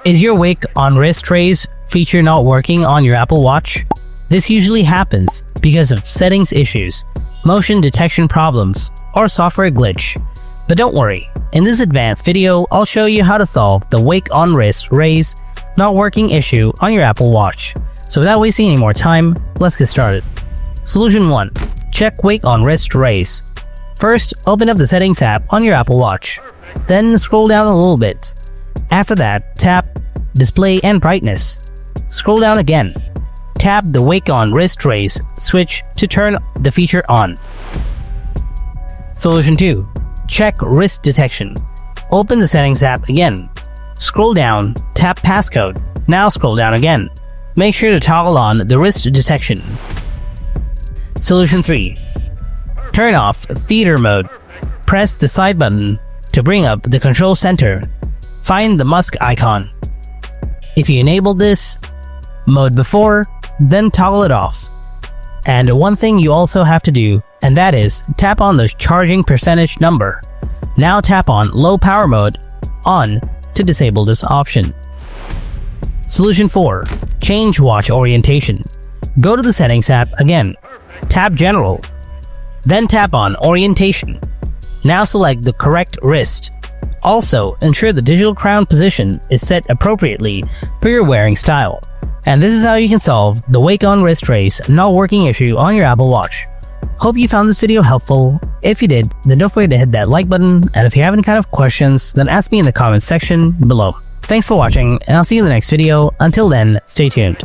Is your wake on wrist trace feature not working on your Apple Watch? This usually happens because of settings issues, motion detection problems, or software glitch. But don't worry, in this advanced video, I'll show you how to solve the wake on wrist raise not working issue on your Apple Watch. So without wasting any more time, let's get started. Solution 1. Check wake on wrist raise. First, open up the settings app on your Apple Watch. Then scroll down a little bit. After that, tap display and brightness. Scroll down again. Tap the wake on wrist raise switch to turn the feature on. Solution 2. Check wrist detection. Open the settings app again. Scroll down, tap passcode. Now scroll down again. Make sure to toggle on the wrist detection. Solution 3. Turn off theater mode. Press the side button to bring up the control center. Find the Musk icon. If you enabled this mode before, then toggle it off. And one thing you also have to do, and that is tap on the charging percentage number. Now tap on low power mode on to disable this option. Solution 4. Change watch orientation. Go to the settings app again. Tap general. Then tap on orientation. Now select the correct wrist. Also, ensure the digital crown position is set appropriately for your wearing style. And this is how you can solve the wake on wrist race not working issue on your Apple Watch. Hope you found this video helpful. If you did, then don't forget to hit that like button, and if you have any kind of questions, then ask me in the comments section below. Thanks for watching, and I'll see you in the next video. Until then, stay tuned.